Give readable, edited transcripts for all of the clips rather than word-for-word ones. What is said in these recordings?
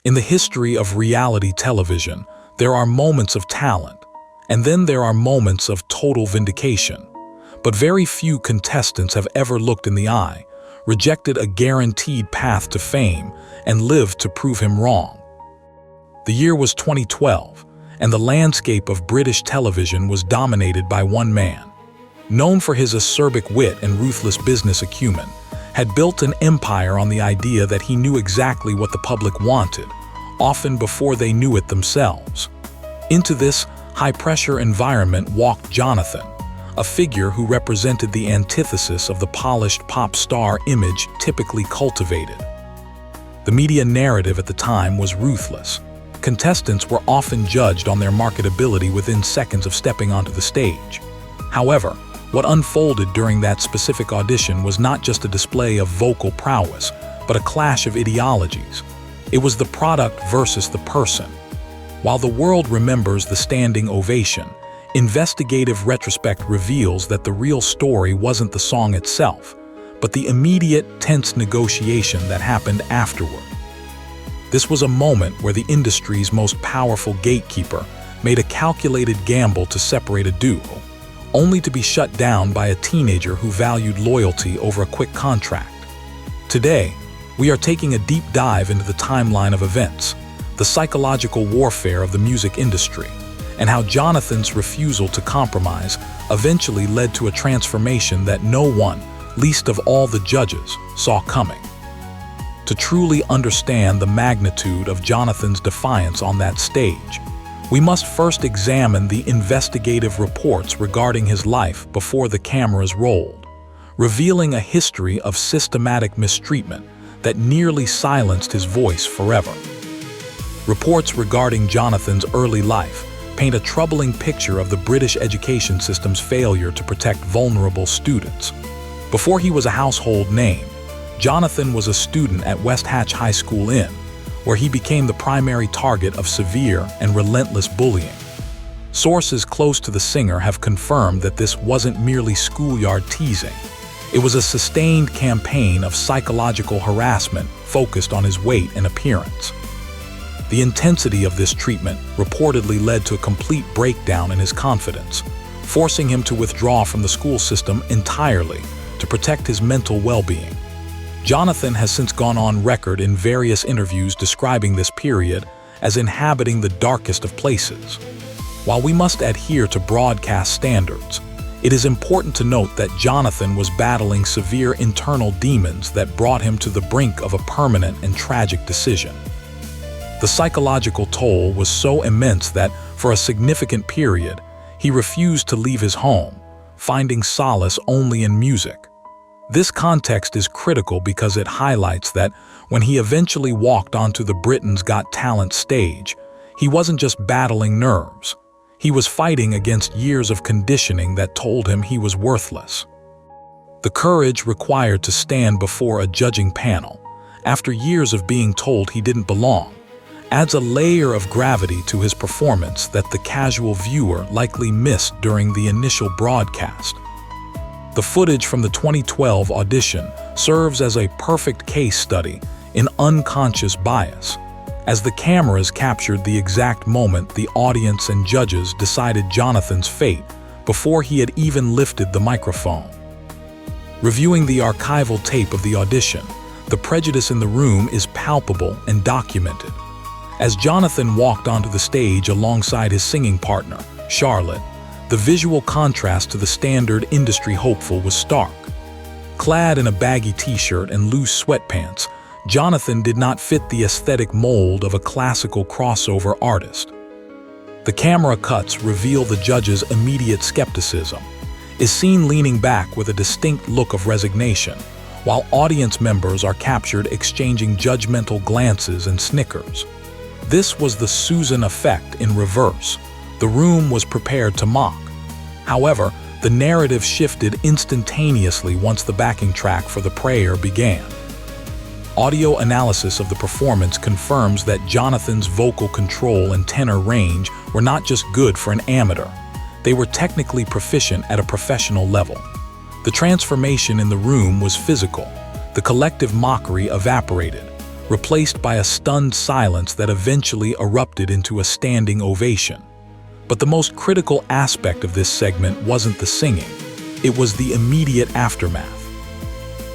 In the history of reality television, there are moments of talent, and then there are moments of total vindication. But very few contestants have ever looked in the eye, rejected a guaranteed path to fame, and lived to prove him wrong. The year was 2012, and the landscape of British television was dominated by one man. Known for his acerbic wit and ruthless business acumen, had built an empire on the idea that he knew exactly what the public wanted, often before they knew it themselves. Into this high-pressure environment walked Jonathan, a figure who represented the antithesis of the polished pop star image typically cultivated. The media narrative at the time was ruthless. Contestants were often judged on their marketability within seconds of stepping onto the stage. However, what unfolded during that specific audition was not just a display of vocal prowess, but a clash of ideologies. It was the product versus the person. While the world remembers the standing ovation, investigative retrospect reveals that the real story wasn't the song itself, but the immediate, tense negotiation that happened afterward. This was a moment where the industry's most powerful gatekeeper made a calculated gamble to separate a duo, only to be shut down by a teenager who valued loyalty over a quick contract. Today, we are taking a deep dive into the timeline of events, the psychological warfare of the music industry, and how Jonathan's refusal to compromise eventually led to a transformation that no one, least of all the judges, saw coming. To truly understand the magnitude of Jonathan's defiance on that stage, we must first examine the investigative reports regarding his life before the cameras rolled, revealing a history of systematic mistreatment that nearly silenced his voice forever. Reports regarding Jonathan's early life paint a troubling picture of the British education system's failure to protect vulnerable students. Before he was a household name, Jonathan was a student at West Hatch High School Inn, where he became the primary target of severe and relentless bullying. Sources close to the singer have confirmed that this wasn't merely schoolyard teasing. It was a sustained campaign of psychological harassment focused on his weight and appearance. The intensity of this treatment reportedly led to a complete breakdown in his confidence, forcing him to withdraw from the school system entirely to protect his mental well-being. Jonathan has since gone on record in various interviews describing this period as inhabiting the darkest of places. While we must adhere to broadcast standards, it is important to note that Jonathan was battling severe internal demons that brought him to the brink of a permanent and tragic decision. The psychological toll was so immense that, for a significant period, he refused to leave his home, finding solace only in music. This context is critical because it highlights that when he eventually walked onto the Britain's Got Talent stage, he wasn't just battling nerves. He was fighting against years of conditioning that told him he was worthless. The courage required to stand before a judging panel, after years of being told he didn't belong, adds a layer of gravity to his performance that the casual viewer likely missed during the initial broadcast. The footage from the 2012 audition serves as a perfect case study in unconscious bias, as the cameras captured the exact moment the audience and judges decided Jonathan's fate before he had even lifted the microphone. Reviewing the archival tape of the audition, the prejudice in the room is palpable and documented. As Jonathan walked onto the stage alongside his singing partner, Charlotte, the visual contrast to the standard industry hopeful was stark. Clad in a baggy t-shirt and loose sweatpants, Jonathan did not fit the aesthetic mold of a classical crossover artist. The camera cuts reveal the judge's immediate skepticism, is seen leaning back with a distinct look of resignation, while audience members are captured exchanging judgmental glances and snickers. This was the Susan effect in reverse. The room was prepared to mock. However, the narrative shifted instantaneously once the backing track for The Prayer began. Audio analysis of the performance confirms that Jonathan's vocal control and tenor range were not just good for an amateur. They were technically proficient at a professional level. The transformation in the room was physical. The collective mockery evaporated. replaced by a stunned silence that eventually erupted into a standing ovation. But the most critical aspect of this segment wasn't the singing, it was the immediate aftermath.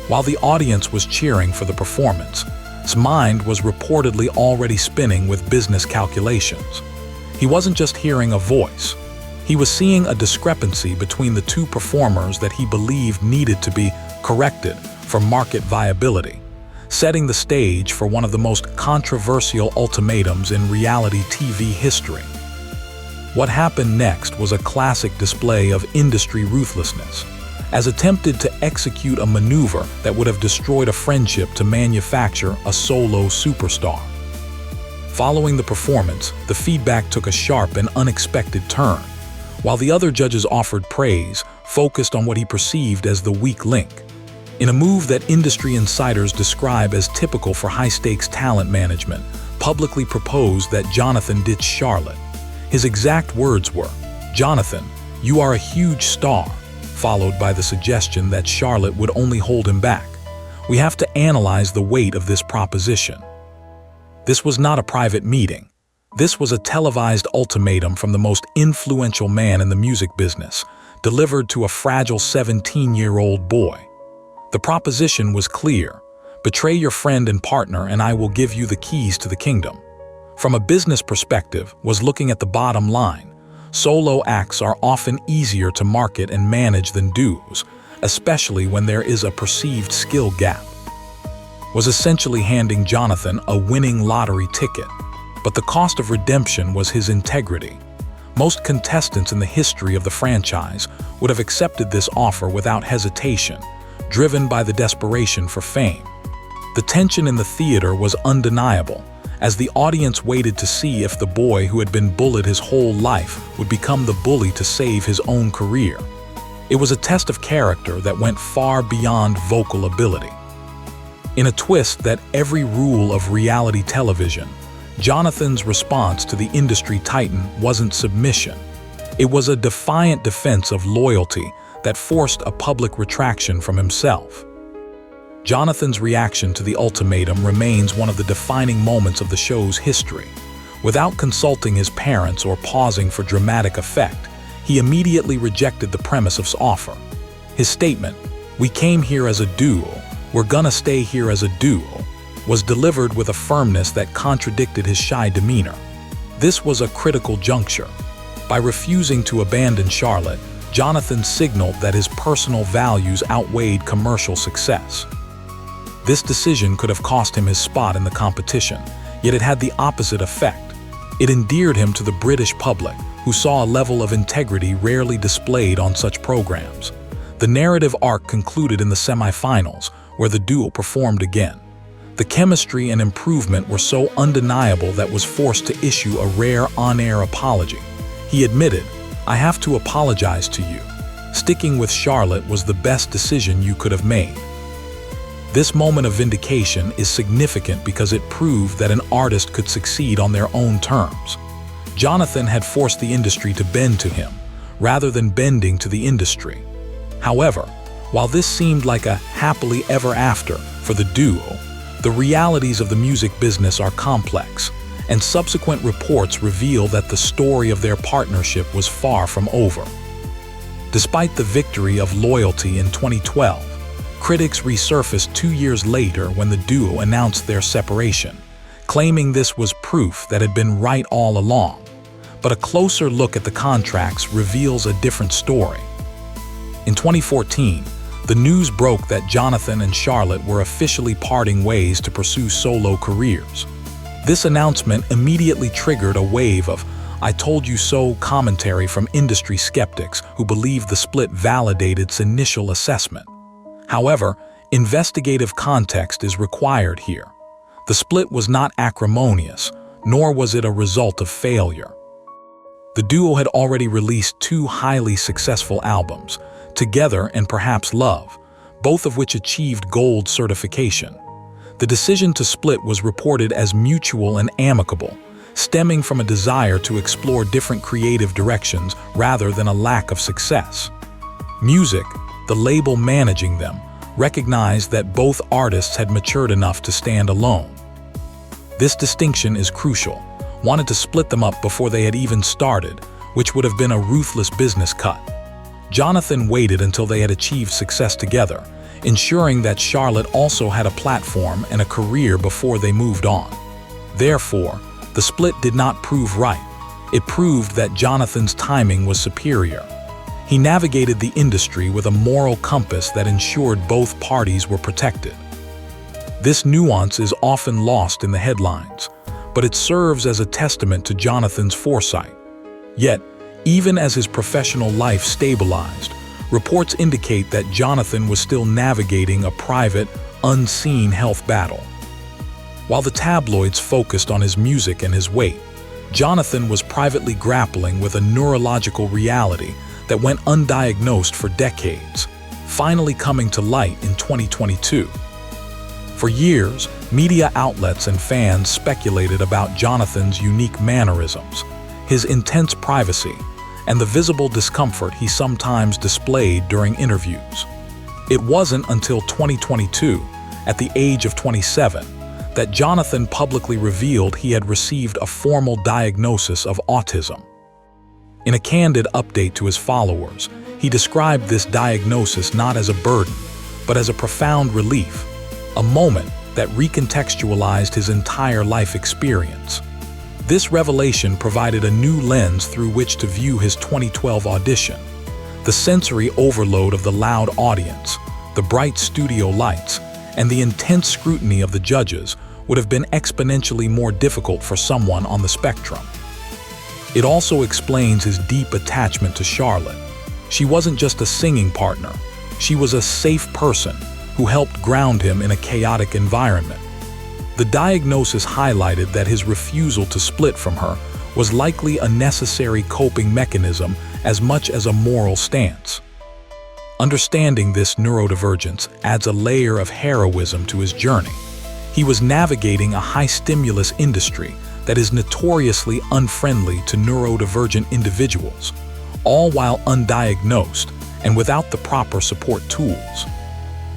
While the audience was cheering for the performance, his mind was reportedly already spinning with business calculations. He wasn't just hearing a voice. He was seeing a discrepancy between the two performers that he believed needed to be corrected for market viability, setting the stage for one of the most controversial ultimatums in reality TV history. What happened next was a classic display of industry ruthlessness, as attempted to execute a maneuver that would have destroyed a friendship to manufacture a solo superstar. Following the performance, the feedback took a sharp and unexpected turn. While the other judges offered praise, focused on what he perceived as the weak link. In a move that industry insiders describe as typical for high-stakes talent management, publicly proposed that Jonathan ditch Charlotte. His exact words were, "Jonathan, you are a huge star," followed by the suggestion that Charlotte would only hold him back. We have to analyze the weight of this proposition. This was not a private meeting. This was a televised ultimatum from the most influential man in the music business, delivered to a fragile 17-year-old boy. The proposition was clear: betray your friend and partner and I will give you the keys to the kingdom. From a business perspective, was looking at the bottom line. Solo acts are often easier to market and manage than duos, especially when there is a perceived skill gap. Was essentially handing Jonathan a winning lottery ticket, but the cost of redemption was his integrity. Most contestants in the history of the franchise would have accepted this offer without hesitation, driven by the desperation for fame. The tension in the theater was undeniable, as the audience waited to see if the boy who had been bullied his whole life would become the bully to save his own career. It was a test of character that went far beyond vocal ability. In a twist that every rule of reality television, Jonathan's response to the industry titan wasn't submission. It was a defiant defense of loyalty that forced a public retraction from himself. Jonathan's reaction to the ultimatum remains one of the defining moments of the show's history. Without consulting his parents or pausing for dramatic effect, he immediately rejected the premise of his offer. His statement, "We came here as a duo, we're gonna stay here as a duo," was delivered with a firmness that contradicted his shy demeanor. This was a critical juncture. By refusing to abandon Charlotte, Jonathan signaled that his personal values outweighed commercial success. This decision could have cost him his spot in the competition, yet it had the opposite effect. It endeared him to the British public, who saw a level of integrity rarely displayed on such programs. The narrative arc concluded in the semi-finals, where the duo performed again. The chemistry and improvement were so undeniable that was forced to issue a rare on-air apology. He admitted, "I have to apologize to you. Sticking with Charlotte was the best decision you could have made." This moment of vindication is significant because it proved that an artist could succeed on their own terms. Jonathan had forced the industry to bend to him, rather than bending to the industry. However, while this seemed like a happily ever after for the duo, the realities of the music business are complex, and subsequent reports reveal that the story of their partnership was far from over. Despite the victory of loyalty in 2012, critics resurfaced 2 years later when the duo announced their separation, claiming this was proof that had been right all along. But a closer look at the contracts reveals a different story. In 2014, the news broke that Jonathan and Charlotte were officially parting ways to pursue solo careers. This announcement immediately triggered a wave of "I told you so" commentary from industry skeptics who believed the split validated its initial assessment. However, investigative context is required here. The split was not acrimonious, nor was it a result of failure. The duo had already released 2 highly successful albums, Together and Perhaps Love, both of which achieved gold certification. The decision to split was reported as mutual and amicable, stemming from a desire to explore different creative directions rather than a lack of success. Music, the label managing them, recognized that both artists had matured enough to stand alone. This distinction is crucial. Wanted to split them up before they had even started, which would have been a ruthless business cut. Jonathan waited until they had achieved success together, ensuring that Charlotte also had a platform and a career before they moved on. Therefore, the split did not prove right. It proved that Jonathan's timing was superior. He navigated the industry with a moral compass that ensured both parties were protected. This nuance is often lost in the headlines, but it serves as a testament to Jonathan's foresight. Yet, even as his professional life stabilized, reports indicate that Jonathan was still navigating a private, unseen health battle. While the tabloids focused on his music and his weight, Jonathan was privately grappling with a neurological reality that went undiagnosed for decades, finally coming to light in 2022. For years, media outlets and fans speculated about Jonathan's unique mannerisms, his intense privacy, and the visible discomfort he sometimes displayed during interviews. It wasn't until 2022, at the age of 27, that Jonathan publicly revealed he had received a formal diagnosis of autism. In a candid update to his followers, he described this diagnosis not as a burden, but as a profound relief, a moment that recontextualized his entire life experience. This revelation provided a new lens through which to view his 2012 audition. The sensory overload of the loud audience, the bright studio lights, and the intense scrutiny of the judges would have been exponentially more difficult for someone on the spectrum. It also explains his deep attachment to Charlotte. She wasn't just a singing partner, she was a safe person who helped ground him in a chaotic environment. The diagnosis highlighted that his refusal to split from her was likely a necessary coping mechanism as much as a moral stance. Understanding this neurodivergence adds a layer of heroism to his journey. He was navigating a high-stimulus industry that is notoriously unfriendly to neurodivergent individuals, all while undiagnosed and without the proper support tools.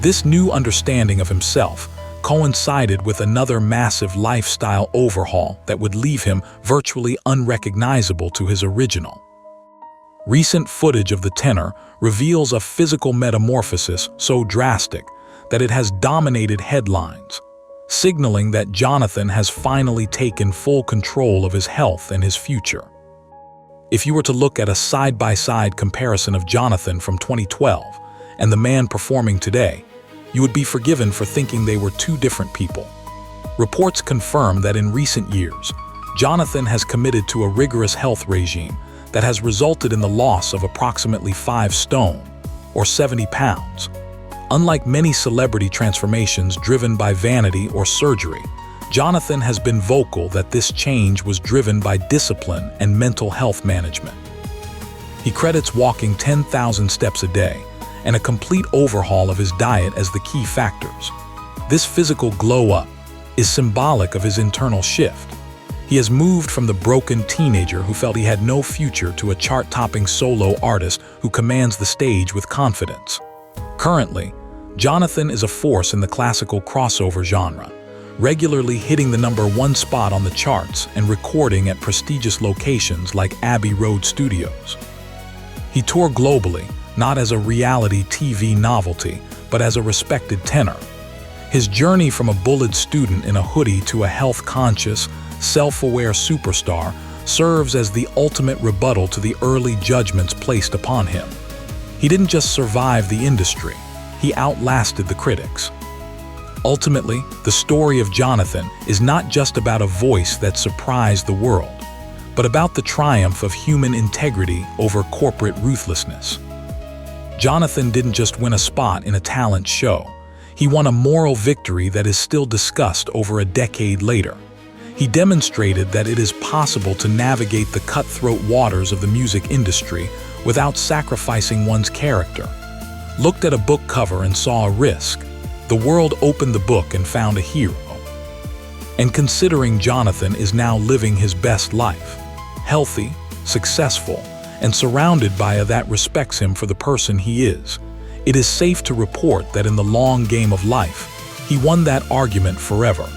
This new understanding of himself coincided with another massive lifestyle overhaul that would leave him virtually unrecognizable to his original. Recent footage of the tenor reveals a physical metamorphosis so drastic that it has dominated headlines, signaling that Jonathan has finally taken full control of his health and his future. If you were to look at a side-by-side comparison of Jonathan from 2012 and the man performing today, you would be forgiven for thinking they were two different people. Reports confirm that in recent years, Jonathan has committed to a rigorous health regime that has resulted in the loss of approximately 5 stone, or 70 pounds. Unlike many celebrity transformations driven by vanity or surgery, Jonathan has been vocal that this change was driven by discipline and mental health management. He credits walking 10,000 steps a day and a complete overhaul of his diet as the key factors. This physical glow-up is symbolic of his internal shift. He has moved from the broken teenager who felt he had no future to a chart-topping solo artist who commands the stage with confidence. Currently, Jonathan is a force in the classical crossover genre, regularly hitting the #1 spot on the charts and recording at prestigious locations like Abbey Road Studios. He toured globally, not as a reality TV novelty, but as a respected tenor. His journey from a bullied student in a hoodie to a health-conscious, self-aware superstar serves as the ultimate rebuttal to the early judgments placed upon him. He didn't just survive the industry, he outlasted the critics. Ultimately, the story of Jonathan is not just about a voice that surprised the world, but about the triumph of human integrity over corporate ruthlessness. Jonathan didn't just win a spot in a talent show. He won a moral victory that is still discussed over a decade later. He demonstrated that it is possible to navigate the cutthroat waters of the music industry without sacrificing one's character. Looked at a book cover and saw a risk. The world opened the book and found a hero. And considering Jonathan is now living his best life, healthy, successful, and surrounded by a that respects him for the person he is, it is safe to report that in the long game of life, he won that argument forever.